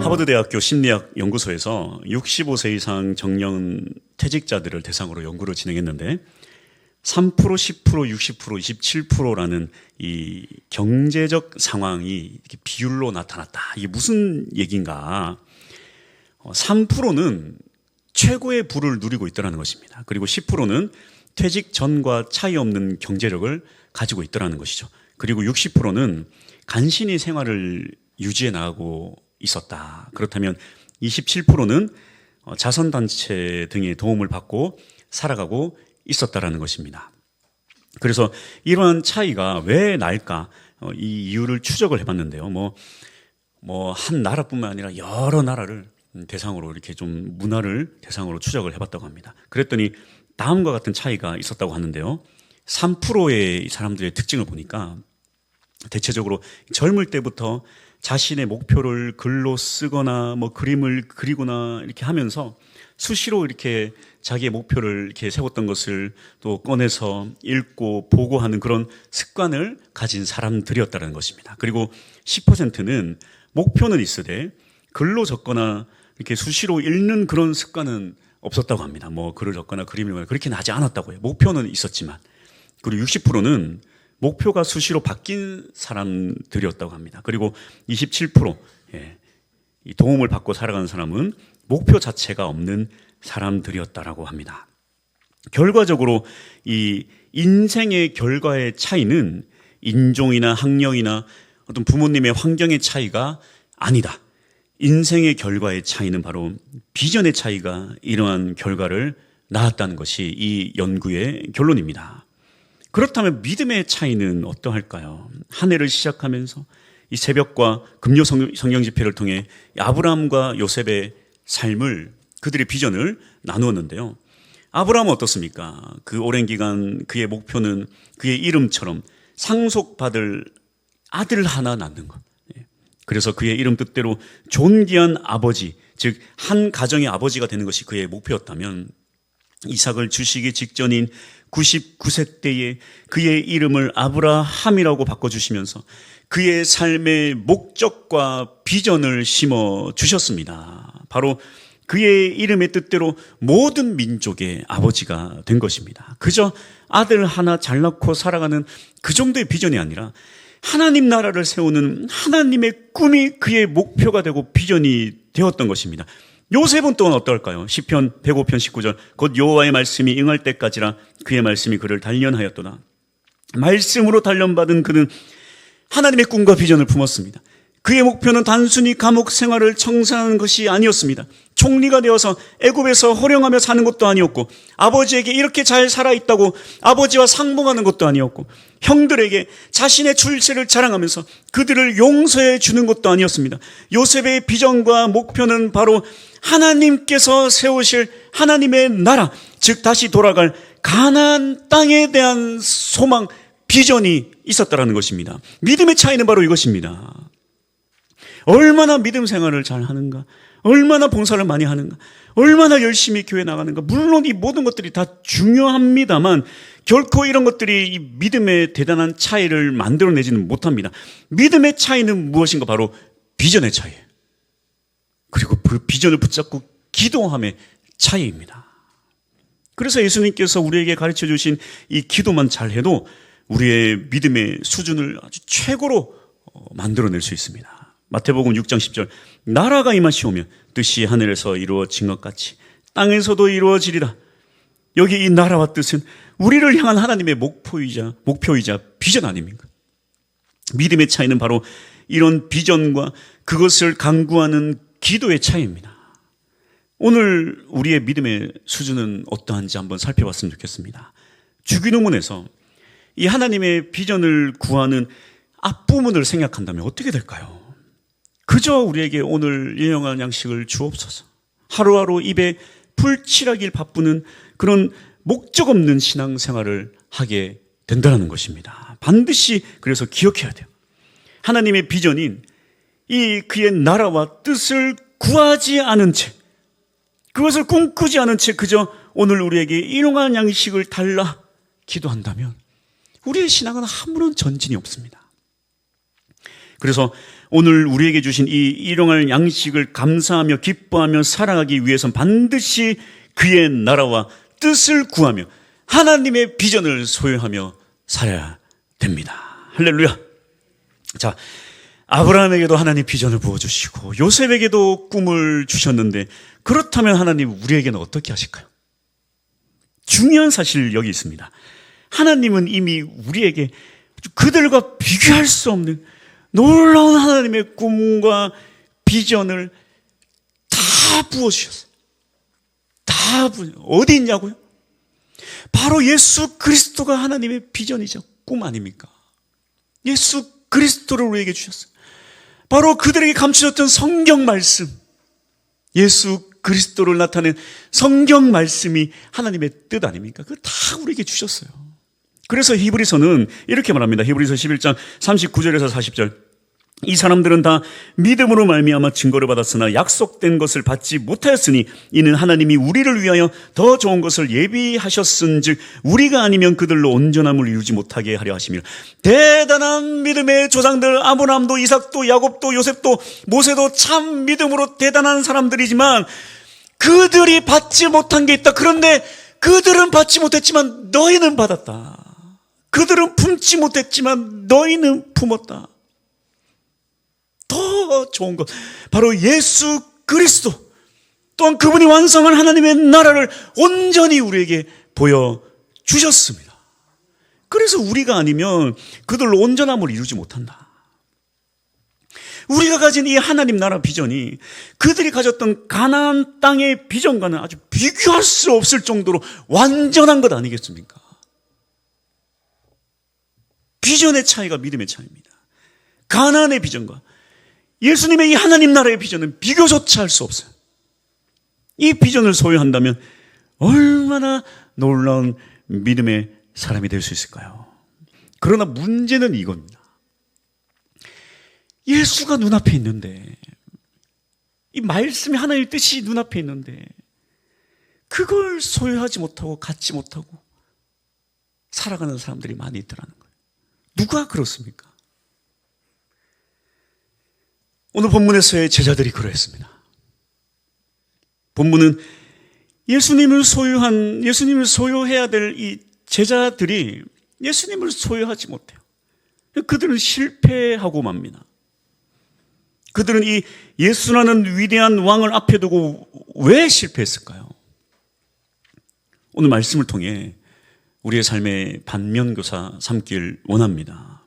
하버드 대학교 심리학 연구소에서 65세 이상 정년 퇴직자들을 대상으로 연구를 진행했는데 3%, 10%, 60%, 27%라는 이 경제적 상황이 이렇게 비율로 나타났다. 이게 무슨 얘기인가? 3%는 최고의 부를 누리고 있다는 것입니다. 그리고 10%는 퇴직 전과 차이 없는 경제력을 가지고 있다는 것이죠. 그리고 60%는 간신히 생활을 유지해 나가고 있었다. 그렇다면 27%는 자선단체 등의 도움을 받고 살아가고 있었다라는 것입니다. 그래서 이러한 차이가 왜 날까? 이 이유를 추적을 해봤는데요. 한 나라뿐만 아니라 여러 나라를 대상으로 이렇게 좀 문화를 대상으로 추적을 해봤다고 합니다. 그랬더니 다음과 같은 차이가 있었다고 하는데요. 3%의 사람들의 특징을 보니까 대체적으로 젊을 때부터 자신의 목표를 글로 쓰거나 그림을 그리거나 이렇게 하면서 수시로 이렇게 자기의 목표를 이렇게 세웠던 것을 또 꺼내서 읽고 보고하는 그런 습관을 가진 사람들이었다는 것입니다. 그리고 10%는 목표는 있으되 글로 적거나 이렇게 수시로 읽는 그런 습관은 없었다고 합니다. 글을 적거나 그림을 그리거나 그렇게는 하지 않았다고 해요. 목표는 있었지만. 그리고 60%는 목표가 수시로 바뀐 사람들이었다고 합니다. 그리고 27%, 이 도움을 받고 살아가는 사람은 목표 자체가 없는 사람들이었다라고 합니다. 결과적으로 이 인생의 결과의 차이는 인종이나 학력이나 어떤 부모님의 환경의 차이가 아니다. 인생의 결과의 차이는 바로 비전의 차이가 이러한 결과를 낳았다는 것이 이 연구의 결론입니다. 그렇다면 믿음의 차이는 어떠할까요? 한 해를 시작하면서 이 새벽과 금요 성령 집회를 통해 아브라함과 요셉의 삶을, 그들의 비전을 나누었는데요. 아브라함은 어떻습니까? 그 오랜 기간 그의 목표는 그의 이름처럼 상속받을 아들 하나 낳는 것. 그래서 그의 이름 뜻대로 존귀한 아버지, 즉 한 가정의 아버지가 되는 것이 그의 목표였다면 이삭을 주시기 직전인 99세 때에 그의 이름을 아브라함이라고 바꿔주시면서 그의 삶의 목적과 비전을 심어 주셨습니다. 바로 그의 이름의 뜻대로 모든 민족의 아버지가 된 것입니다. 그저 아들 하나 잘 낳고 살아가는 그 정도의 비전이 아니라 하나님 나라를 세우는 하나님의 꿈이 그의 목표가 되고 비전이 되었던 것입니다. 요셉은 또한 어떨까요? 시편 105편 19절 곧 여호와의 말씀이 응할 때까지라 그의 말씀이 그를 단련하였도다. 말씀으로 단련받은 그는 하나님의 꿈과 비전을 품었습니다. 그의 목표는 단순히 감옥 생활을 청산하는 것이 아니었습니다. 총리가 되어서 애굽에서 호령하며 사는 것도 아니었고 아버지에게 이렇게 잘 살아있다고 아버지와 상봉하는 것도 아니었고 형들에게 자신의 출세를 자랑하면서 그들을 용서해 주는 것도 아니었습니다. 요셉의 비전과 목표는 바로 하나님께서 세우실 하나님의 나라, 즉 다시 돌아갈 가나안 땅에 대한 소망, 비전이 있었다라는 것입니다. 믿음의 차이는 바로 이것입니다. 얼마나 믿음 생활을 잘 하는가, 얼마나 봉사를 많이 하는가, 얼마나 열심히 교회 나가는가. 물론 이 모든 것들이 다 중요합니다만 결코 이런 것들이 이 믿음의 대단한 차이를 만들어내지는 못합니다. 믿음의 차이는 무엇인가? 바로 비전의 차이예요. 그리고 그 비전을 붙잡고 기도함의 차이입니다. 그래서 예수님께서 우리에게 가르쳐 주신 이 기도만 잘해도 우리의 믿음의 수준을 아주 최고로 만들어낼 수 있습니다. 마태복음 6장 10절 나라가 임하시오면 뜻이 하늘에서 이루어진 것 같이 땅에서도 이루어지리라. 여기 이 나라와 뜻은 우리를 향한 하나님의 목표이자 비전 아닙니까? 믿음의 차이는 바로 이런 비전과 그것을 강구하는 기도의 차이입니다. 오늘 우리의 믿음의 수준은 어떠한지 한번 살펴봤으면 좋겠습니다. 주기도문에서 이 하나님의 비전을 구하는 앞부분을 생각한다면 어떻게 될까요? 그저 우리에게 오늘 일용할 양식을 주옵소서. 하루하루 입에 불칠하길 바쁘는 그런 목적 없는 신앙생활을 하게 된다는 것입니다. 반드시 그래서 기억해야 돼요. 하나님의 비전인 이 그의 나라와 뜻을 구하지 않은 채, 그것을 꿈꾸지 않은 채 그저 오늘 우리에게 일용할 양식을 달라 기도한다면 우리의 신앙은 아무런 전진이 없습니다. 그래서 오늘 우리에게 주신 이 일용할 양식을 감사하며 기뻐하며 살아가기 위해선 반드시 그의 나라와 뜻을 구하며 하나님의 비전을 소유하며 살아야 됩니다. 할렐루야. 자, 아브라함에게도 하나님 비전을 부어주시고 요셉에게도 꿈을 주셨는데, 그렇다면 하나님 우리에게는 어떻게 하실까요? 중요한 사실 여기 있습니다. 하나님은 이미 우리에게 그들과 비교할 수 없는 놀라운 하나님의 꿈과 비전을 다 부어주셨어요. 어디 있냐고요? 바로 예수 그리스도가 하나님의 비전이자 꿈 아닙니까? 예수 그리스도를 우리에게 주셨어요. 바로 그들에게 감추셨던 성경 말씀, 예수 그리스도를 나타낸 성경 말씀이 하나님의 뜻 아닙니까? 그거 다 우리에게 주셨어요. 그래서 히브리서는 이렇게 말합니다. 히브리서 11장 39절에서 40절. 이 사람들은 다 믿음으로 말미암아 증거를 받았으나 약속된 것을 받지 못하였으니 이는 하나님이 우리를 위하여 더 좋은 것을 예비하셨은즉 우리가 아니면 그들로 온전함을 이루지 못하게 하려 하심이라. 대단한 믿음의 조상들, 아브라함도 이삭도 야곱도 요셉도 모세도 참 믿음으로 대단한 사람들이지만 그들이 받지 못한 게 있다. 그런데 그들은 받지 못했지만 너희는 받았다. 그들은 품지 못했지만 너희는 품었다. 더 좋은 것, 바로 예수 그리스도, 또한 그분이 완성한 하나님의 나라를 온전히 우리에게 보여주셨습니다. 그래서 우리가 아니면 그들로 온전함을 이루지 못한다. 우리가 가진 이 하나님 나라 비전이 그들이 가졌던 가나안 땅의 비전과는 아주 비교할 수 없을 정도로 완전한 것 아니겠습니까? 비전의 차이가 믿음의 차이입니다. 가나안의 비전과 예수님의 이 하나님 나라의 비전은 비교조차 할 수 없어요. 이 비전을 소유한다면 얼마나 놀라운 믿음의 사람이 될 수 있을까요? 그러나 문제는 이겁니다. 예수가 눈앞에 있는데, 이 말씀이 하나님의 뜻이 눈앞에 있는데 그걸 소유하지 못하고 갖지 못하고 살아가는 사람들이 많이 있더라는 거예요. 누가 그렇습니까? 오늘 본문에서의 제자들이 그러했습니다. 본문은 예수님을 소유해야 될 이 제자들이 예수님을 소유하지 못해요. 그들은 실패하고 맙니다. 그들은 이 예수라는 위대한 왕을 앞에 두고 왜 실패했을까요? 오늘 말씀을 통해 우리의 삶의 반면교사 삼길 원합니다.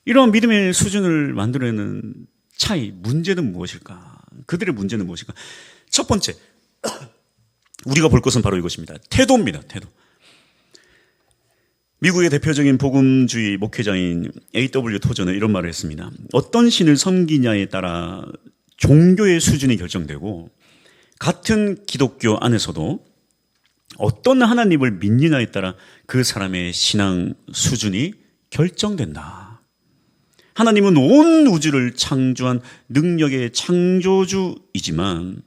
이러한 믿음의 수준을 만들어내는 차이, 문제는 무엇일까? 그들의 문제는 무엇일까? 첫 번째, 우리가 볼 것은 바로 이것입니다. 태도입니다. 태도. 미국의 대표적인 복음주의 목회자인 A.W. 토저는 이런 말을 했습니다. 어떤 신을 섬기냐에 따라 종교의 수준이 결정되고, 같은 기독교 안에서도 어떤 하나님을 믿느냐에 따라 그 사람의 신앙 수준이 결정된다. 하나님은 온 우주를 창조한 능력의 창조주이지만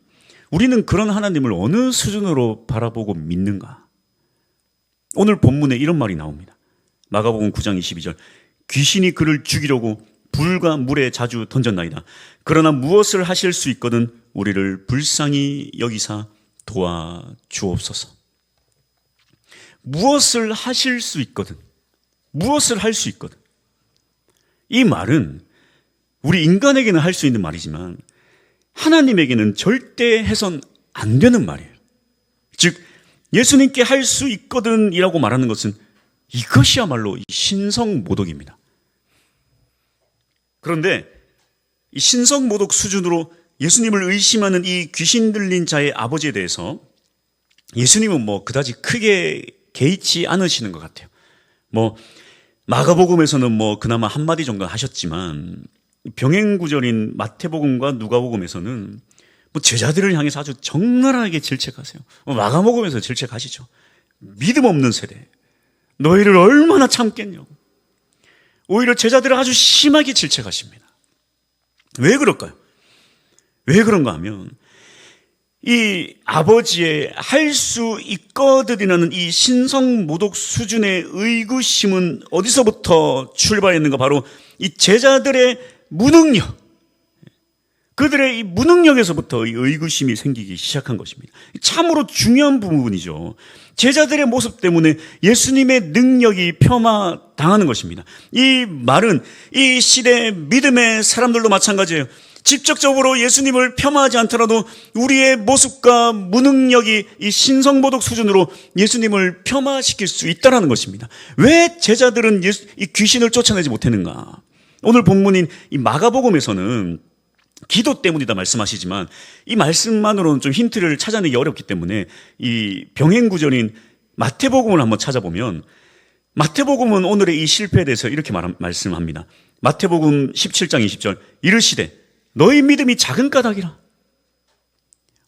우리는 그런 하나님을 어느 수준으로 바라보고 믿는가? 오늘 본문에 이런 말이 나옵니다. 마가복음 9장 22절. 귀신이 그를 죽이려고 불과 물에 자주 던졌나이다. 그러나 무엇을 하실 수 있거든 우리를 불쌍히 여기사 도와주옵소서. 무엇을 하실 수 있거든, 무엇을 할 수 있거든. 이 말은 우리 인간에게는 할 수 있는 말이지만 하나님에게는 절대 해선 안 되는 말이에요. 즉 예수님께 할 수 있거든 이라고 말하는 것은 이것이야말로 신성모독입니다. 그런데 이 신성모독 수준으로 예수님을 의심하는 이 귀신 들린 자의 아버지에 대해서 예수님은 그다지 크게 개의치 않으시는 것 같아요. 마가복음에서는 그나마 한마디 정도 하셨지만 병행구절인 마태복음과 누가복음에서는 제자들을 향해서 아주 적나라하게 질책하세요. 마가복음에서 질책하시죠. 믿음 없는 세대, 너희를 얼마나 참겠냐고. 오히려 제자들을 아주 심하게 질책하십니다. 왜 그럴까요? 왜 그런가 하면 이 아버지의 할 수 있거든이라는 이 신성모독 수준의 의구심은 어디서부터 출발했는가? 바로 이 제자들의 무능력, 그들의 이 무능력에서부터 이 의구심이 생기기 시작한 것입니다. 참으로 중요한 부분이죠. 제자들의 모습 때문에 예수님의 능력이 폄하당하는 것입니다. 이 말은 이 시대의 믿음의 사람들도 마찬가지예요. 직접적으로 예수님을 폄하하지 않더라도 우리의 모습과 무능력이 이 신성모독 수준으로 예수님을 폄하시킬 수 있다는 것입니다. 왜 제자들은 이 귀신을 쫓아내지 못했는가? 오늘 본문인 이 마가복음에서는 기도 때문이다 말씀하시지만 이 말씀만으로는 좀 힌트를 찾아내기 어렵기 때문에 이 병행구절인 마태복음을 한번 찾아보면, 마태복음은 오늘의 이 실패에 대해서 이렇게 말씀합니다. 마태복음 17장 20절, 이르시되 너희 믿음이 작은 까닭이라.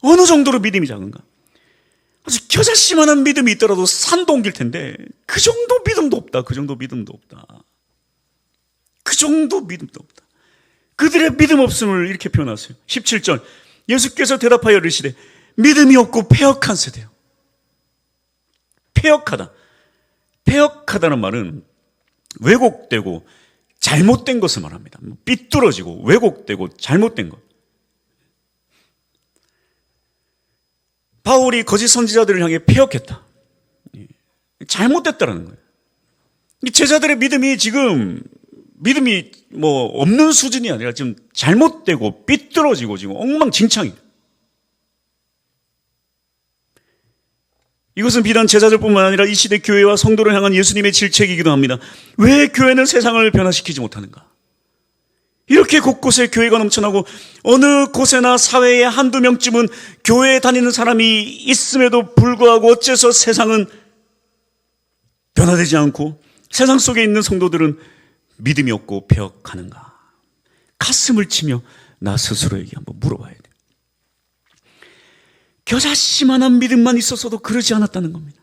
어느 정도로 믿음이 작은가? 아주 겨자씨만한 믿음이 있더라도 산도 옮길 텐데 그 정도 믿음도 없다. 그 정도 믿음도 없다. 그 정도 믿음도 없다. 그들의 믿음 없음을 이렇게 표현하세요. 17절, 예수께서 대답하여 이르시되 믿음이 없고 패역한 세대요. 패역하다. 패역하다는 말은 왜곡되고 잘못된 것을 말합니다. 삐뚤어지고 왜곡되고 잘못된 것. 바울이 거짓 선지자들을 향해 패역했다. 잘못됐다라는 거예요. 제자들의 믿음이 지금 믿음이 없는 수준이 아니라 지금 잘못되고 삐뚤어지고 지금 엉망진창이에요. 이것은 비단 제자들뿐만 아니라 이 시대 교회와 성도를 향한 예수님의 질책이기도 합니다. 왜 교회는 세상을 변화시키지 못하는가? 이렇게 곳곳에 교회가 넘쳐나고 어느 곳에나 사회에 한두 명쯤은 교회에 다니는 사람이 있음에도 불구하고 어째서 세상은 변화되지 않고 세상 속에 있는 성도들은 믿음이 없고 패역하는가? 가슴을 치며 나 스스로에게 한번 물어봐야 돼요. 겨자씨만한 믿음만 있었어도 그러지 않았다는 겁니다.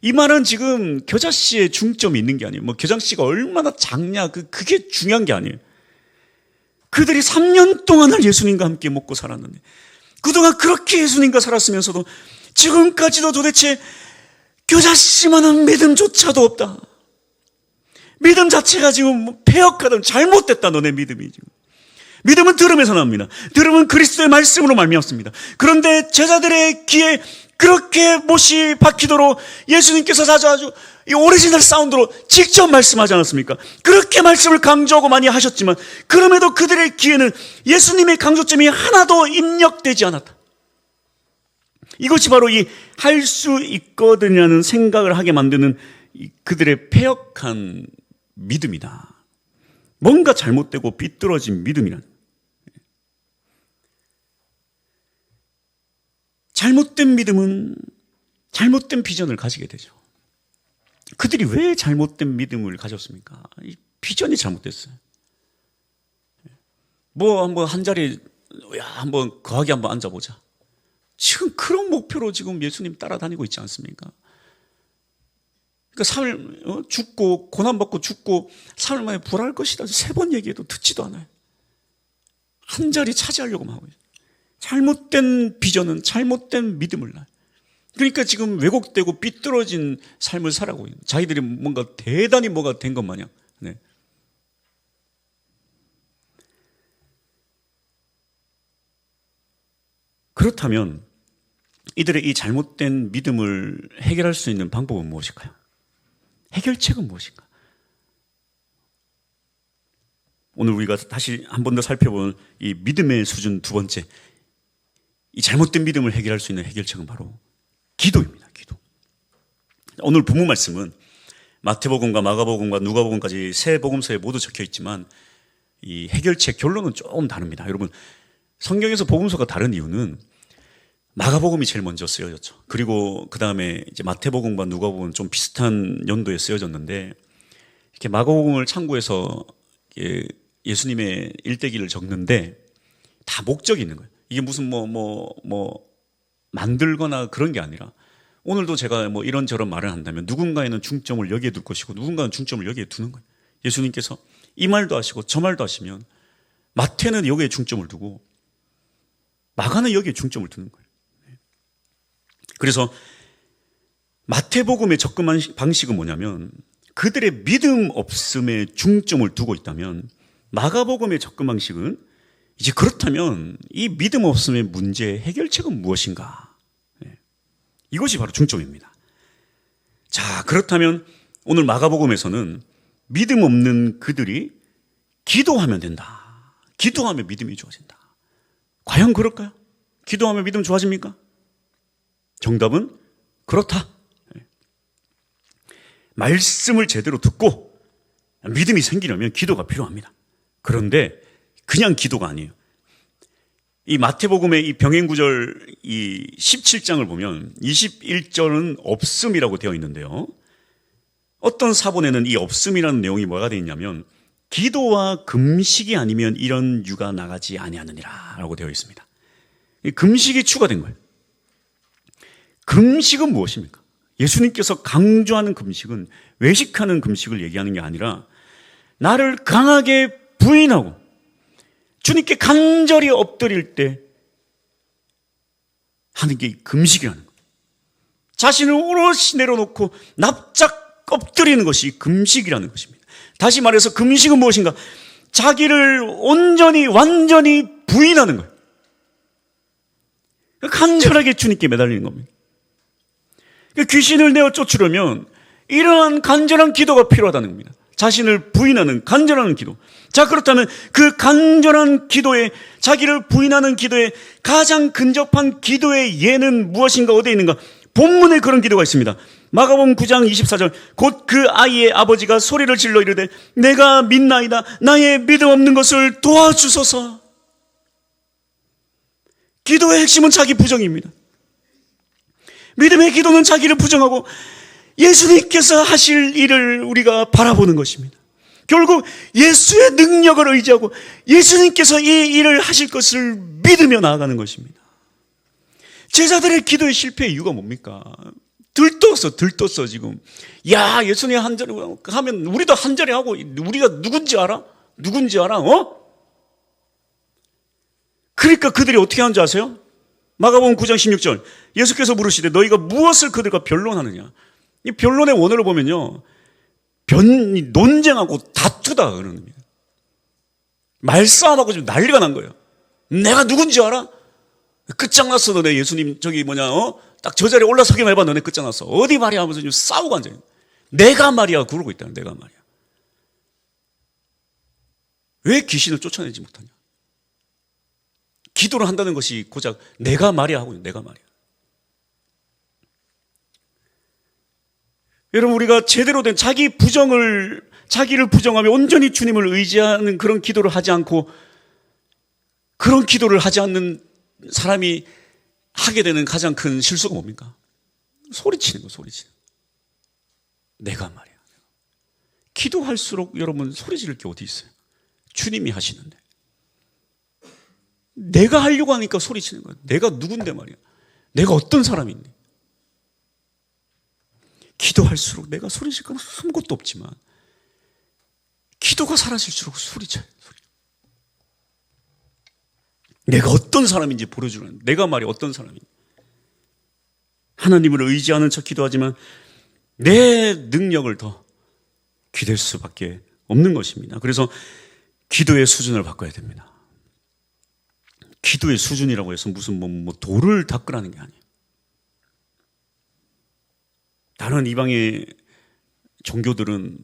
이 말은 지금 겨자씨의 중점이 있는 게 아니에요. 겨자씨가 얼마나 작냐, 그게 중요한 게 아니에요. 그들이 3년 동안을 예수님과 함께 먹고 살았는데, 그동안 그렇게 예수님과 살았으면서도 지금까지도 도대체 겨자씨만한 믿음조차도 없다. 믿음 자체가 지금 패역하다, 잘못됐다, 너네 믿음이 지금. 믿음은 들음에서 납니다. 들음은 그리스도의 말씀으로 말미암습니다. 그런데 제자들의 귀에 그렇게 못이 박히도록 예수님께서 아주 이 오리지널 사운드로 직접 말씀하지 않았습니까? 그렇게 말씀을 강조하고 많이 하셨지만 그럼에도 그들의 귀에는 예수님의 강조점이 하나도 입력되지 않았다. 이것이 바로 이 할 수 있거든이라는 생각을 하게 만드는 그들의 패역한 믿음이다. 뭔가 잘못되고 삐뚤어진 믿음이란. 잘못된 믿음은 잘못된 비전을 가지게 되죠. 그들이 왜 잘못된 믿음을 가졌습니까? 이 비전이 잘못됐어요. 한번 한 자리에 한번 거하게 한번 앉아보자. 지금 그런 목표로 지금 예수님 따라다니고 있지 않습니까? 그러니까 삶을 죽고 고난받고 죽고 삶을 만에 부활할 것이다. 3번 얘기해도 듣지도 않아요. 한 자리 차지하려고만 하고 있어요. 잘못된 비전은 잘못된 믿음을 낳아요. 그러니까 지금 왜곡되고 삐뚤어진 삶을 살아가고 있는, 자기들이 뭔가 대단히 뭐가 된 것 마냥. 네. 그렇다면 이들의 이 잘못된 믿음을 해결할 수 있는 방법은 무엇일까요? 해결책은 무엇인가? 오늘 우리가 다시 한 번 더 살펴보는 이 믿음의 수준 두 번째, 이 잘못된 믿음을 해결할 수 있는 해결책은 바로 기도입니다. 기도. 오늘 본문 말씀은 마태복음과 마가복음과 누가복음까지 세 복음서에 모두 적혀 있지만 이 해결책 결론은 조금 다릅니다. 여러분, 성경에서 복음서가 다른 이유는 마가복음이 제일 먼저 쓰여졌죠. 그리고 그 다음에 이제 마태복음과 누가복음은 좀 비슷한 연도에 쓰여졌는데, 이렇게 마가복음을 참고해서 예수님의 일대기를 적는데 다 목적이 있는 거예요. 이게 무슨 만들거나 그런 게 아니라, 오늘도 제가 이런저런 말을 한다면 누군가에는 중점을 여기에 둘 것이고 누군가는 중점을 여기에 두는 거예요. 예수님께서 이 말도 하시고 저 말도 하시면 마태는 여기에 중점을 두고 마가는 여기에 중점을 두는 거예요. 그래서 마태복음의 접근 방식은 뭐냐면 그들의 믿음 없음에 중점을 두고 있다면 마가복음의 접근 방식은 이제 그렇다면 이 믿음 없음의 문제의 해결책은 무엇인가? 이것이 바로 중점입니다. 자, 그렇다면 오늘 마가복음에서는 믿음 없는 그들이 기도하면 된다. 기도하면 믿음이 좋아진다. 과연 그럴까요? 기도하면 믿음 좋아집니까? 정답은 그렇다. 말씀을 제대로 듣고 믿음이 생기려면 기도가 필요합니다. 그런데 그냥 기도가 아니에요. 이 마태복음의 이 병행구절 이 17장을 보면 21절은 없음이라고 되어 있는데요. 어떤 사본에는 이 없음이라는 내용이 뭐가 되어 있냐면 기도와 금식이 아니면 이런 유가 나가지 아니하느니라 라고 되어 있습니다. 이 금식이 추가된 거예요. 금식은 무엇입니까? 예수님께서 강조하는 금식은 외식하는 금식을 얘기하는 게 아니라 나를 강하게 부인하고 주님께 간절히 엎드릴 때 하는 게 금식이라는 거예요. 자신을 오롯이 내려놓고 납작 엎드리는 것이 금식이라는 것입니다. 다시 말해서 금식은 무엇인가? 자기를 온전히 완전히 부인하는 거예요. 간절하게 주님께 매달리는 겁니다. 귀신을 내어 쫓으려면 이러한 간절한 기도가 필요하다는 겁니다. 자신을 부인하는 간절한 기도. 자, 그렇다면 그 간절한 기도에, 자기를 부인하는 기도에 가장 근접한 기도의 예는 무엇인가, 어디에 있는가? 본문에 그런 기도가 있습니다. 마가복음 9장 24절. 곧 그 아이의 아버지가 소리를 질러 이르되 내가 믿나이다. 나의 믿음 없는 것을 도와주소서. 기도의 핵심은 자기 부정입니다. 믿음의 기도는 자기를 부정하고 예수님께서 하실 일을 우리가 바라보는 것입니다. 결국 예수의 능력을 의지하고 예수님께서 이 일을 하실 것을 믿으며 나아가는 것입니다. 제자들의 기도의 실패의 이유가 뭡니까? 들떴어 지금. 야, 예수님 한절에 하면 우리도 한절에 하고 우리가 누군지 알아? 그러니까 그들이 어떻게 하는지 아세요? 마가복음 9장 16절. 예수께서 물으시되 너희가 무엇을 그들과 변론하느냐? 이 변론의 원어를 보면요, 논쟁하고 다투다 그러는 겁니다. 말싸움하고 지금 난리가 난 거예요. 내가 누군지 알아? 끝장났어. 너네 예수님 딱 저 자리에 올라서기만 해봐. 너네 끝장났어. 어디 말이야 하면서 지금 싸우고 앉아요. 내가 말이야 그러고 있다. 내가 말이야. 왜 귀신을 쫓아내지 못하냐? 기도를 한다는 것이 고작 내가 말이야 하고 있는, 내가 말이야. 여러분, 우리가 제대로 된 자기를 부정하며 온전히 주님을 의지하는 그런 기도를 하지 않고 그런 기도를 하지 않는 사람이 하게 되는 가장 큰 실수가 뭡니까? 소리치는 거, 소리치는 거. 내가 말이야. 기도할수록 여러분 소리 지를 게 어디 있어요? 주님이 하시는데. 내가 하려고 하니까 소리치는 거야. 내가 누군데 말이야. 내가 어떤 사람인데. 기도할수록 내가 소리칠 건 아무것도 없지만 기도가 사라질수록 소리쳐요. 내가 어떤 사람인지 보여주는, 내가 말이 어떤 사람인지. 하나님을 의지하는 척 기도하지만 내 능력을 더 기댈 수밖에 없는 것입니다. 그래서 기도의 수준을 바꿔야 됩니다. 기도의 수준이라고 해서 무슨 돌을 닦으라는 게 아니에요. 다른 이방의 종교들은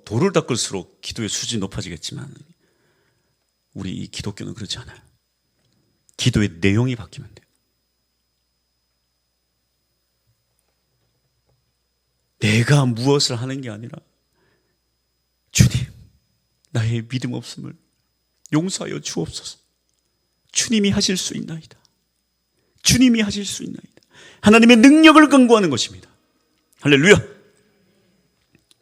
돌을 닦을수록 기도의 수준이 높아지겠지만 우리 이 기독교는 그렇지 않아요. 기도의 내용이 바뀌면 돼요. 내가 무엇을 하는 게 아니라 주님, 나의 믿음 없음을 용서하여 주옵소서. 주님이 하실 수 있나이다. 주님이 하실 수 있나이다. 하나님의 능력을 간구하는 것입니다. 할렐루야.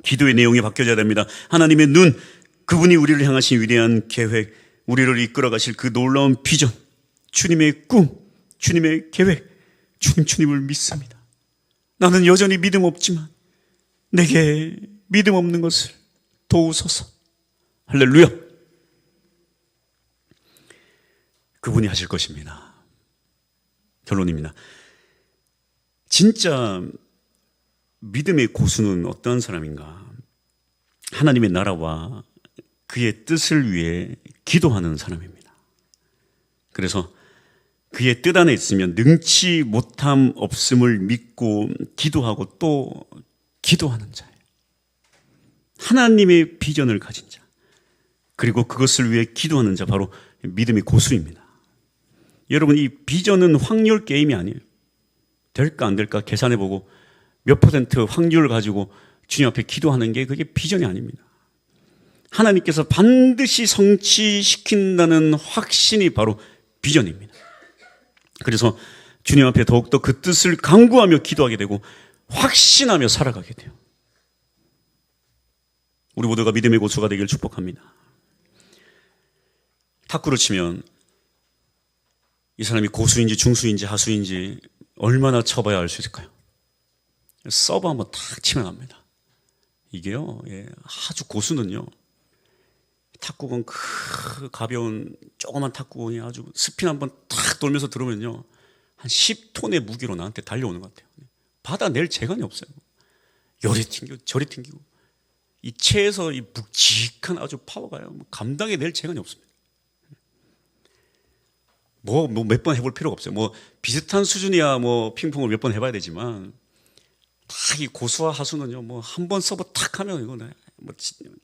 기도의 내용이 바뀌어져야 됩니다. 하나님의 눈, 그분이 우리를 향하신 위대한 계획, 우리를 이끌어 가실 그 놀라운 비전, 주님의 꿈, 주님의 계획, 주님을 믿습니다. 나는 여전히 믿음 없지만 내게 믿음 없는 것을 도우소서. 할렐루야. 그분이 하실 것입니다. 결론입니다. 진짜 믿음의 고수는 어떤 사람인가? 하나님의 나라와 그의 뜻을 위해 기도하는 사람입니다. 그래서 그의 뜻 안에 있으면 능치 못함 없음을 믿고 기도하고 또 기도하는 자예요. 하나님의 비전을 가진 자, 그리고 그것을 위해 기도하는 자, 바로 믿음의 고수입니다. 여러분, 이 비전은 확률 게임이 아니에요. 될까 안 될까 계산해보고 몇 퍼센트 확률을 가지고 주님 앞에 기도하는 게 그게 비전이 아닙니다. 하나님께서 반드시 성취시킨다는 확신이 바로 비전입니다. 그래서 주님 앞에 더욱더 그 뜻을 간구하며 기도하게 되고 확신하며 살아가게 돼요. 우리 모두가 믿음의 고수가 되길 축복합니다. 탁구를 치면 이 사람이 고수인지 중수인지 하수인지 얼마나 쳐봐야 알 수 있을까요? 서브 한번 탁 치면 압니다. 이게요, 아주 고수는요, 탁구공 가벼운 조그만 탁구공이 아주 스핀 한번 탁 돌면서 들어오면요, 한 10톤의 무게로 나한테 달려오는 것 같아요. 받아낼 재간이 없어요. 요리 튕기고 저리 튕기고 이 체에서 이 묵직한 아주 파워가요, 감당해낼 재간이 없습니다. 몇 번 해볼 필요가 없어요. 비슷한 수준이야 핑퐁을 몇 번 해봐야 되지만 딱 이 고수와 하수는요, 한 번 서브 탁 하면 이거는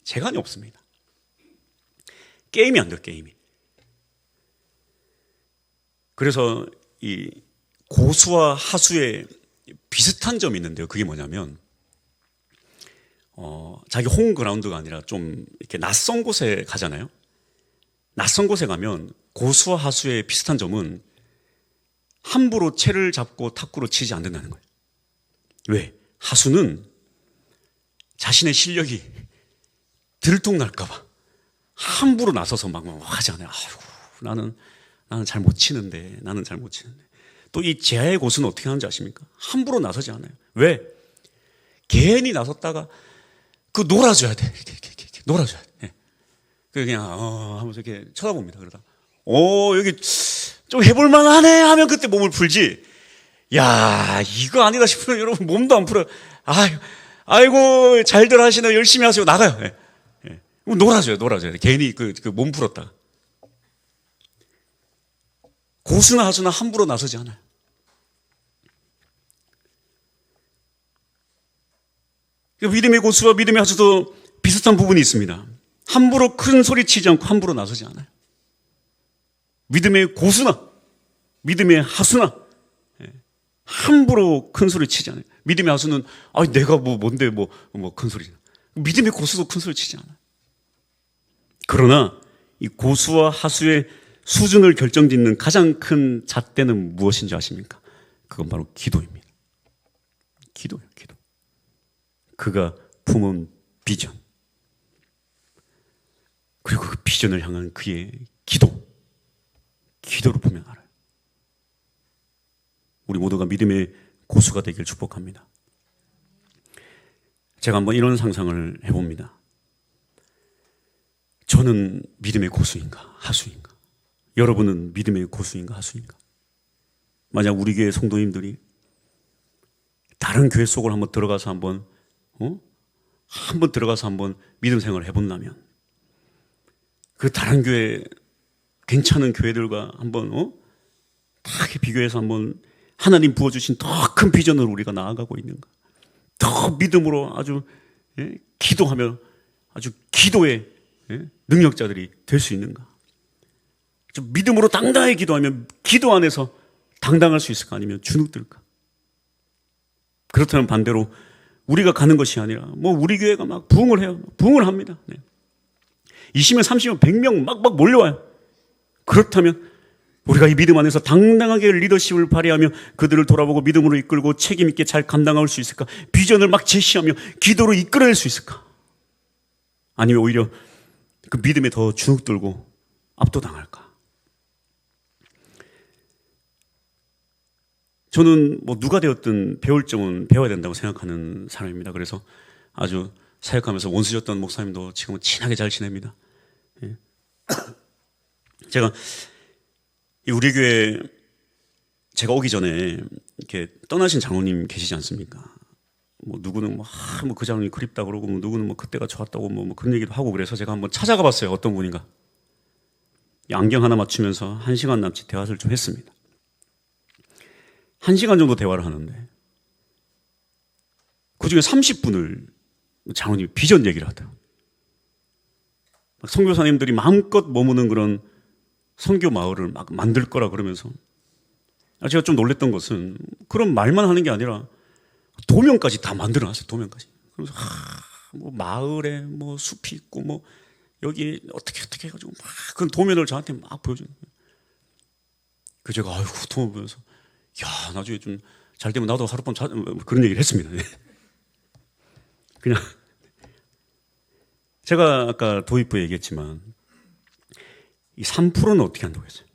재간이 없습니다. 게임이 안 돼요, 게임이. 그래서 이 고수와 하수의 비슷한 점이 있는데요. 그게 뭐냐면, 자기 홈그라운드가 아니라 좀 이렇게 낯선 곳에 가잖아요. 낯선 곳에 가면 고수와 하수의 비슷한 점은 함부로 채를 잡고 탁구로 치지 않는다는 거예요. 왜? 하수는 자신의 실력이 들통날까봐 함부로 나서서 막 하지 않아요. 아이고, 나는 잘 못 치는데, 또 이 제아의 고수는 어떻게 하는지 아십니까? 함부로 나서지 않아요. 왜? 괜히 나섰다가 놀아줘야 돼. 이렇게 놀아줘야 돼. 그냥 하면서 이렇게 쳐다봅니다. 그러다 여기 좀 해볼만 하네 하면 그때 몸을 풀지. 야, 이거 아니다 싶으면 여러분 몸도 안 풀어요. 아이고 잘들 하시네, 열심히 하세요, 나가요. 놀아줘요. 괜히 몸 풀었다. 고수나 하수나 함부로 나서지 않아요. 믿음의 고수와 믿음의 하수도 비슷한 부분이 있습니다. 함부로 큰 소리 치지 않고 함부로 나서지 않아요. 믿음의 고수나 믿음의 하수나 함부로 큰 소리 치지 않아요. 믿음의 하수는 내가 뭔데 큰 소리. 믿음의 고수도 큰 소리 치지 않아요. 그러나 이 고수와 하수의 수준을 결정짓는 가장 큰 잣대는 무엇인지 아십니까? 그건 바로 기도입니다. 기도예요, 기도. 그가 품은 비전, 그리고 그 비전을 향한 그의 기도로 보면 알아요. 우리 모두가 믿음의 고수가 되길 축복합니다. 제가 한번 이런 상상을 해봅니다. 저는 믿음의 고수인가 하수인가? 여러분은 믿음의 고수인가 하수인가? 만약 우리 교회 성도님들이 다른 교회 속으로 한번 들어가서 한번 믿음 생활을 해본다면, 그 다른 교회 괜찮은 교회들과 한번 딱 비교해서 한번 하나님 부어주신 더 큰 비전으로 우리가 나아가고 있는가? 더 믿음으로 아주 기도하며 아주 기도의 능력자들이 될 수 있는가? 좀 믿음으로 당당하게 기도하면 기도 안에서 당당할 수 있을까? 아니면 주눅들까? 그렇다면 반대로 우리가 가는 것이 아니라 우리 교회가 막 부흥을 해요. 부흥을 합니다. 20명, 30명, 100명 막 몰려와요. 그렇다면 우리가 이 믿음 안에서 당당하게 리더십을 발휘하며 그들을 돌아보고 믿음으로 이끌고 책임 있게 잘 감당할 수 있을까? 비전을 막 제시하며 기도로 이끌어낼 수 있을까? 아니면 오히려 그 믿음에 더 주눅들고 압도당할까? 저는 누가 되었든 배울 점은 배워야 된다고 생각하는 사람입니다. 그래서 아주 사역하면서 원수였던 목사님도 지금은 친하게 잘 지냅니다. 제가 우리 교회 제가 오기 전에 이렇게 떠나신 장로님 계시지 않습니까? 뭐 누구는 그 장로님 그립다 그러고, 뭐 누구는 뭐 그때가 좋았다고 뭐 그런 얘기도 하고, 그래서 제가 한번 찾아가 봤어요. 어떤 분인가. 안경 하나 맞추면서 1시간 남짓 대화를 좀 했습니다. 1시간 정도 대화를 하는데 그중에 30분을 장로님이 비전 얘기를 하더라고요. 선교사님들이 마음껏 머무는 그런 선교 마을을 막 만들 거라 그러면서, 제가 좀 놀랬던 것은 그런 말만 하는 게 아니라 도면까지 다 만들어놨어요. 도면까지. 그래서 뭐 마을에 뭐 숲이 있고 뭐 여기 어떻게 해가지고 막 그런 도면을 저한테 막 보여주는 거예요. 그 제가 아이고 도면 보면서, 야, 나중에 좀 잘 되면 나도 하룻밤 그런 얘기를 했습니다. 그냥 제가 아까 도입부에 얘기했지만 이 3%는 어떻게 한다고 했어요?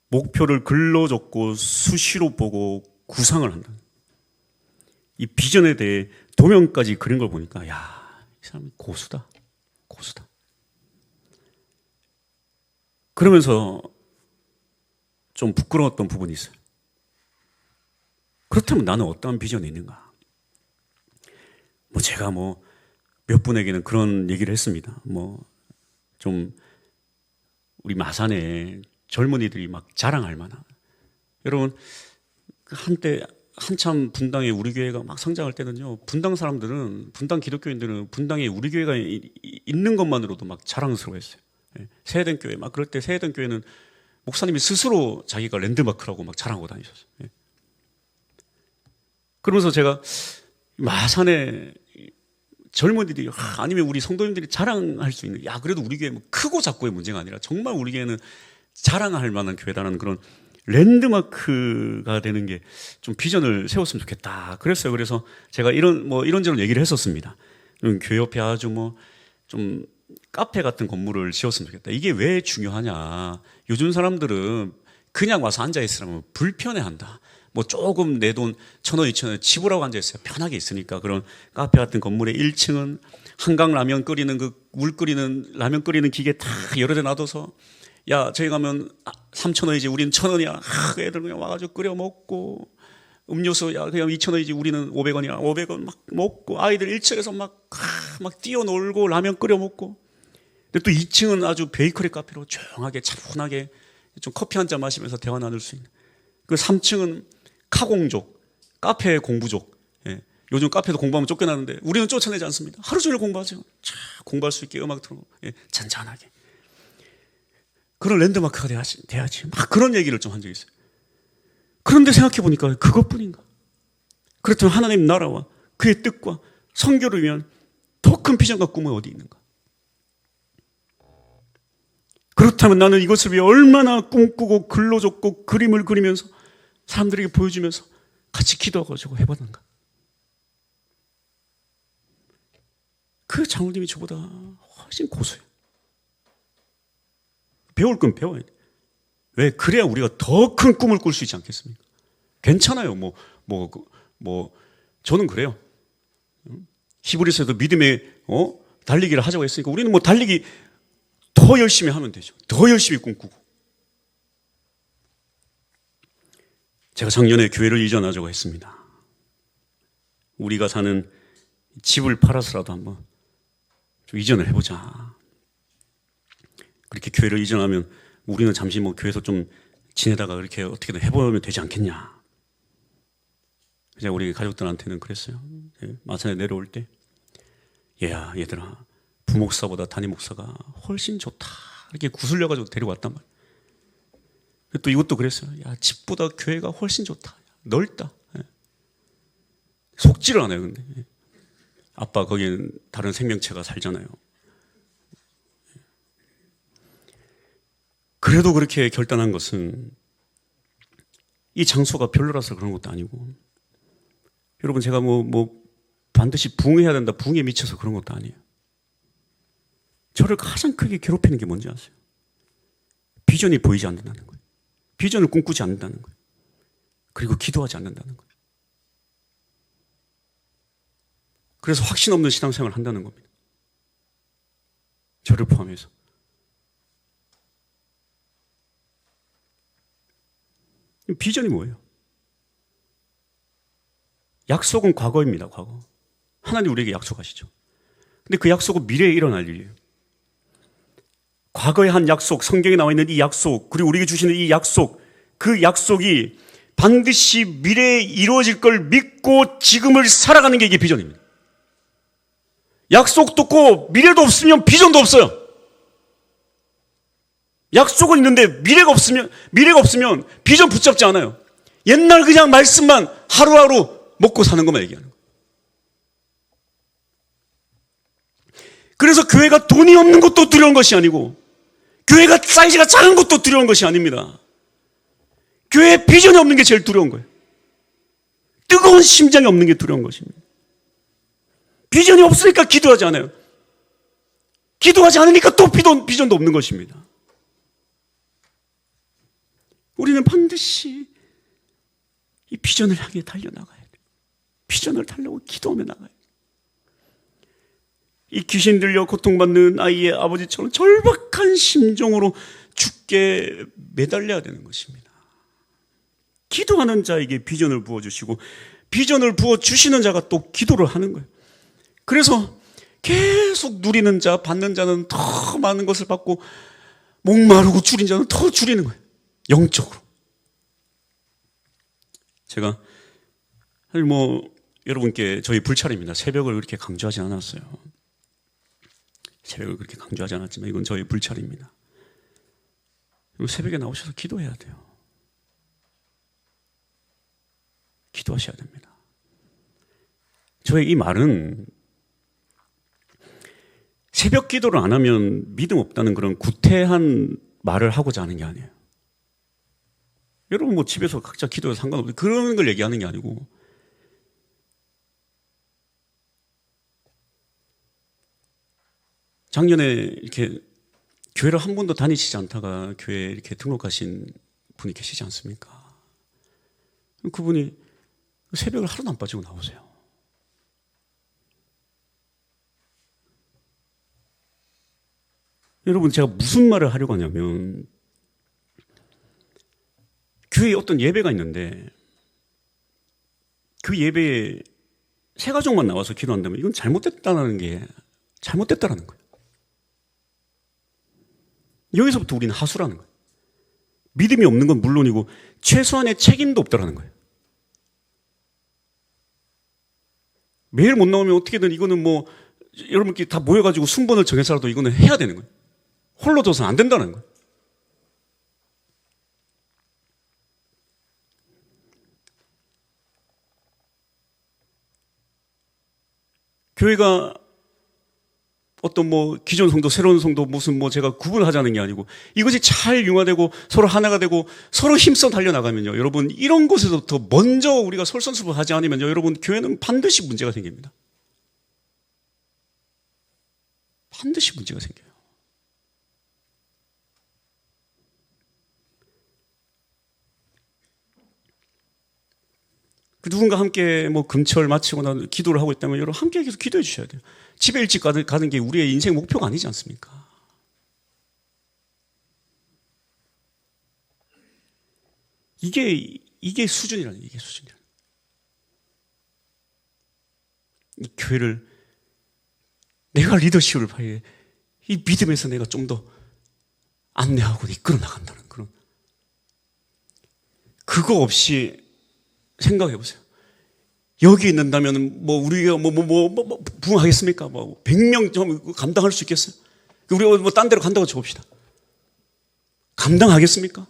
목표를 글로 적고 수시로 보고 구상을 한다. 이 비전에 대해 도면까지 그린 걸 보니까, 야, 이 사람이 고수다. 고수다. 그러면서 좀 부끄러웠던 부분이 있어요. 그렇다면 나는 어떠한 비전이 있는가? 뭐 제가 몇 분에게는 그런 얘기를 했습니다. 좀 우리 마산에 젊은이들이 막 자랑할 만한, 여러분 한때 한참 분당에 우리 교회가 막 성장할 때는요, 분당 사람들은, 분당 기독교인들은 분당에 우리 교회가 있는 것만으로도 막 자랑스러워했어요. 세해된 교회 막 그럴 때 세해된 교회는 목사님이 스스로 자기가 랜드마크라고 막 자랑하고 다니셨어요. 그러면서 제가 마산에 젊은이들이, 아니면 우리 성도님들이 자랑할 수 있는, 야, 그래도 우리 교회 뭐 크고 작고의 문제가 아니라 정말 우리 교회는 자랑할 만한 교회다라는 그런 랜드마크가 되는 게 좀 비전을 세웠으면 좋겠다. 그랬어요. 그래서 제가 이런저런 얘기를 했었습니다. 교회 옆에 아주 좀 카페 같은 건물을 지었으면 좋겠다. 이게 왜 중요하냐. 요즘 사람들은 그냥 와서 앉아있으면 불편해한다. 조금 내 돈 1,000원, 2,000원 지불하고 앉아있어요. 편하게 있으니까. 그런 카페 같은 건물의 1층은 한강 라면 끓이는 물 끓이는 라면 끓이는 기계 다 여러 대 놔둬서, 야, 저희 가면 3,000원이지 우리는 1,000원이야. 애들 그냥 와가지고 끓여 먹고, 음료수, 야, 그냥 2,000원이지 우리는 500원이야. 500원 막 먹고, 아이들 1층에서 막 뛰어놀고 라면 끓여 먹고. 근데 또 2층은 아주 베이커리 카페로 조용하게 차분하게 좀 커피 한 잔 마시면서 대화 나눌 수 있는. 그 3층은 카공족, 카페 공부족. 요즘 카페도 공부하면 쫓겨나는데 우리는 쫓아내지 않습니다. 하루 종일 공부하죠. 공부할 수 있게 음악 틀고, 잔잔하게. 그런 랜드마크가 돼야지. 막 그런 얘기를 좀 한 적이 있어요. 그런데 생각해보니까 그것뿐인가? 그렇다면 하나님 나라와 그의 뜻과 선교를 위한 더 큰 비전과 꿈은 어디 있는가? 그렇다면 나는 이것을 위해 얼마나 꿈꾸고 글로 적고 그림을 그리면서 사람들에게 보여주면서 같이 기도하고 해봤는가? 그 장로님이 저보다 훨씬 고소해요. 배울 건 배워야 돼. 왜? 그래야 우리가 더 큰 꿈을 꿀 수 있지 않겠습니까? 괜찮아요. 저는 그래요. 히브리서에도 믿음의 달리기를 하자고 했으니까 우리는 달리기 더 열심히 하면 되죠. 더 열심히 꿈꾸고. 제가 작년에 교회를 이전하자고 했습니다. 우리가 사는 집을 팔아서라도 한번 좀 이전을 해보자. 그렇게 교회를 이전하면 우리는 잠시 교회에서 좀 지내다가 그렇게 어떻게든 해보면 되지 않겠냐. 제가 우리 가족들한테는 그랬어요. 마산에 내려올 때, 얘들아, 부목사보다 담임목사가 훨씬 좋다. 이렇게 구슬려가지고 데려왔단 말이에요. 또 이것도 그랬어요. 야, 집보다 교회가 훨씬 좋다. 넓다. 속지를 않아요, 근데. 아빠, 거기는 다른 생명체가 살잖아요. 그래도 그렇게 결단한 것은 이 장소가 별로라서 그런 것도 아니고, 여러분, 제가 반드시 부흥해야 된다, 부흥에 미쳐서 그런 것도 아니에요. 저를 가장 크게 괴롭히는 게 뭔지 아세요? 비전이 보이지 않는다는 거예요. 비전을 꿈꾸지 않는다는 거예요. 그리고 기도하지 않는다는 거예요. 그래서 확신 없는 신앙생활을 한다는 겁니다. 저를 포함해서. 비전이 뭐예요? 약속은 과거입니다. 과거. 하나님 우리에게 약속하시죠. 근데 그 약속은 미래에 일어날 일이에요. 과거에 한 약속, 성경에 나와 있는 이 약속, 그리고 우리에게 주시는 이 약속, 그 약속이 반드시 미래에 이루어질 걸 믿고 지금을 살아가는 게 이게 비전입니다. 약속도 없고 미래도 없으면 비전도 없어요. 약속은 있는데 미래가 없으면 비전 붙잡지 않아요. 옛날 그냥 말씀만 하루하루 먹고 사는 것만 얘기하는 거예요. 그래서 교회가 돈이 없는 것도 두려운 것이 아니고 교회가 사이즈가 작은 것도 두려운 것이 아닙니다. 교회에 비전이 없는 게 제일 두려운 거예요. 뜨거운 심장이 없는 게 두려운 것입니다. 비전이 없으니까 기도하지 않아요. 기도하지 않으니까 또 비전도 없는 것입니다. 우리는 반드시 이 비전을 향해 달려나가야 돼요. 비전을 달려고 기도하며 나가야 돼요. 이 귀신 들려 고통받는 아이의 아버지처럼 절박한 심정으로 죽게 매달려야 되는 것입니다. 기도하는 자에게 비전을 부어주시고 비전을 부어주시는 자가 또 기도를 하는 거예요. 그래서 계속 누리는 자, 받는 자는 더 많은 것을 받고 목마르고 줄인 자는 더 줄이는 거예요. 영적으로. 제가 사실 여러분께 저희 불찰입니다. 새벽을 그렇게 강조하지 않았어요. 새벽을 그렇게 강조하지 않았지만 이건 저희 불찰입니다. 새벽에 나오셔서 기도해야 돼요. 기도하셔야 됩니다. 저의 이 말은 새벽 기도를 안 하면 믿음 없다는 그런 구태한 말을 하고자 하는 게 아니에요. 여러분 집에서 각자 기도해서 상관없어요. 그런 걸 얘기하는 게 아니고 작년에 이렇게 교회를 한 번도 다니시지 않다가 교회에 이렇게 등록하신 분이 계시지 않습니까? 그분이 새벽을 하루도 안 빠지고 나오세요. 여러분 제가 무슨 말을 하려고 하냐면 교회에 어떤 예배가 있는데 그 예배에 세 가족만 나와서 기도한다면 이건 잘못됐다는 거예요. 여기서부터 우리는 하수라는 거예요. 믿음이 없는 건 물론이고 최소한의 책임도 없다라는 거예요. 매일 못 나오면 어떻게든 이거는 여러분끼리 다 모여가지고 순번을 정해서라도 이거는 해야 되는 거예요. 홀로 둬서는 안 된다는 거예요. 교회가 어떤 기존 성도, 새로운 성도 무슨 제가 구분하자는 게 아니고 이것이 잘 융화되고 서로 하나가 되고 서로 힘써 달려나가면요. 여러분 이런 곳에서부터 먼저 우리가 솔선수범하지 않으면요. 여러분 교회는 반드시 문제가 생깁니다. 반드시 문제가 생겨요. 누군가 함께 금철 마치거나 기도를 하고 있다면 여러분 함께 계속 기도해 주셔야 돼요. 집에 일찍 가는 게 우리의 인생 목표가 아니지 않습니까? 이게 수준이라는 이게 수준이라는. 이 교회를 내가 리더십을 발휘해 이 믿음에서 내가 좀 더 안내하고 이끌어 나간다는 그런. 그거 없이 생각해 보세요. 여기 있는다면 우리가 부흥하겠습니까? 100명 좀 감당할 수 있겠어요? 우리가 딴 데로 간다고 쳐봅시다. 감당하겠습니까?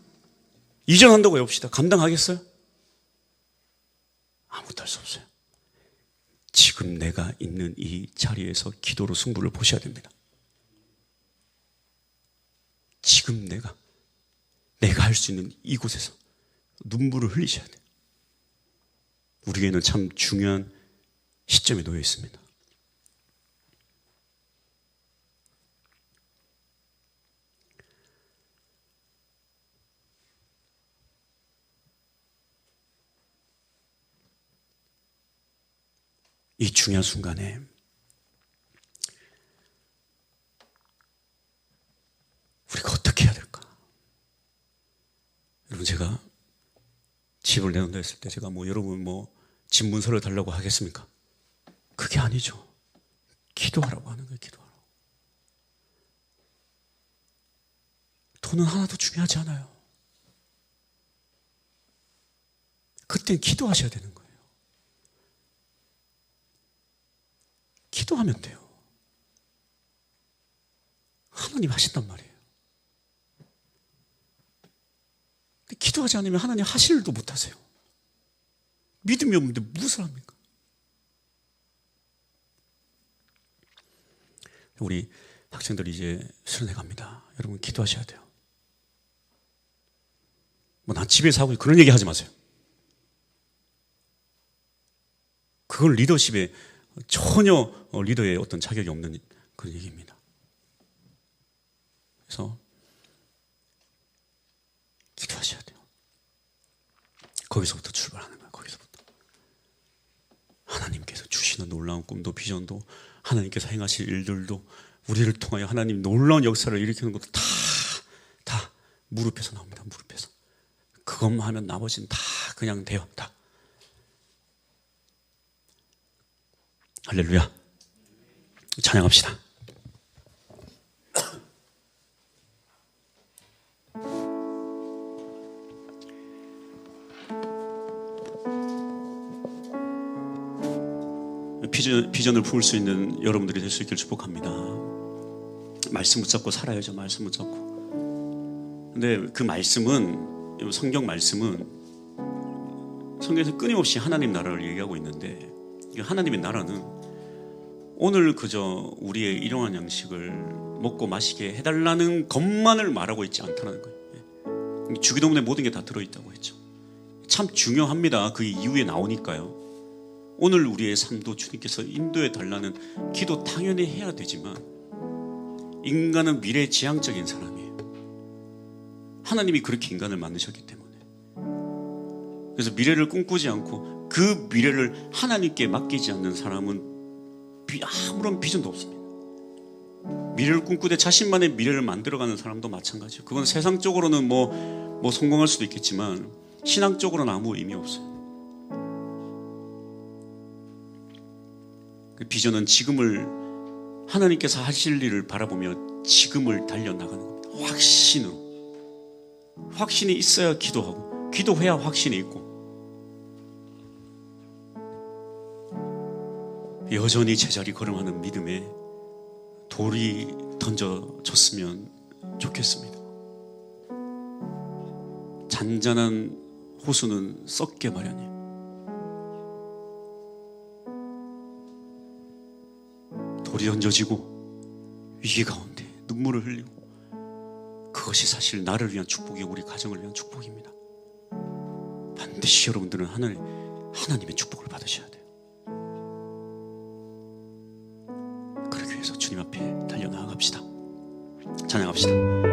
이전한다고 해봅시다. 감당하겠어요? 아무것도 할 수 없어요. 지금 내가 있는 이 자리에서 기도로 승부를 보셔야 됩니다. 지금 내가 할 수 있는 이곳에서 눈물을 흘리셔야 돼요. 우리에게는 참 중요한 시점에 놓여 있습니다. 이 중요한 순간에 우리가 어떻게 해야 될까? 여러분 제가 집을 내놓는다 했을 때 제가 뭐 여러분 뭐 집 문서를 달라고 하겠습니까? 그게 아니죠. 기도하라고 하는 거예요. 기도하라고. 돈은 하나도 중요하지 않아요. 그땐 기도하셔야 되는 거예요. 기도하면 돼요. 하나님 하신단 말이에요. 근데 기도하지 않으면 하나님 하실 일도 못 하세요. 믿음이 없는데 무엇을 합니까? 우리 학생들이 이제 수련회 갑니다. 여러분 기도하셔야 돼요. 뭐 난 집에서 하고 그런 얘기 하지 마세요. 그걸 리더십에 전혀 리더의 어떤 자격이 없는 그런 얘기입니다. 그래서 기도하셔야 돼요. 거기서부터 출발하는 거예요. 거기서부터. 하나님께서 주시는 놀라운 꿈도 비전도 하나님께서 행하실 일들도 우리를 통하여 하나님 놀라운 역사를 일으키는 것도 다 무릎에서 나옵니다. 무릎에서. 그것만 하면 나머지는 다 그냥 돼요. 다. 할렐루야. 찬양합시다. 비전을 품을 수 있는 여러분들이 될 수 있기를 축복합니다. 말씀 붙잡고 살아야죠. 말씀 붙잡고. 근데 그 말씀은, 성경 말씀은 성경에서 끊임없이 하나님 나라를 얘기하고 있는데, 하나님의 나라는 오늘 그저 우리의 일용할 양식을 먹고 마시게 해달라는 것만을 말하고 있지 않다는 거예요. 주기도문에 모든 게 다 들어있다고 했죠. 참 중요합니다. 그 이후에 나오니까요. 오늘 우리의 삶도 주님께서 인도해 달라는 기도 당연히 해야 되지만, 인간은 미래지향적인 사람이에요. 하나님이 그렇게 인간을 만드셨기 때문에. 그래서 미래를 꿈꾸지 않고 그 미래를 하나님께 맡기지 않는 사람은 아무런 비전도 없습니다. 미래를 꿈꾸되 자신만의 미래를 만들어가는 사람도 마찬가지예요. 그건 세상적으로는 뭐 성공할 수도 있겠지만 신앙적으로는 아무 의미 없어요. 그 비전은 지금을, 하나님께서 하실 일을 바라보며 지금을 달려나가는 겁니다. 확신으로. 확신이 있어야 기도하고, 기도해야 확신이 있고. 여전히 제자리 걸음하는 믿음에 돌이 던져졌으면 좋겠습니다. 잔잔한 호수는 썩게 마련이에요. 돌이 던져지고 위기 가운데 눈물을 흘리고, 그것이 사실 나를 위한 축복이고 우리 가정을 위한 축복입니다. 반드시 여러분들은 하나님의 축복을 받으셔야 돼요. 그러기 위해서 주님 앞에 달려나갑시다. 찬양합시다.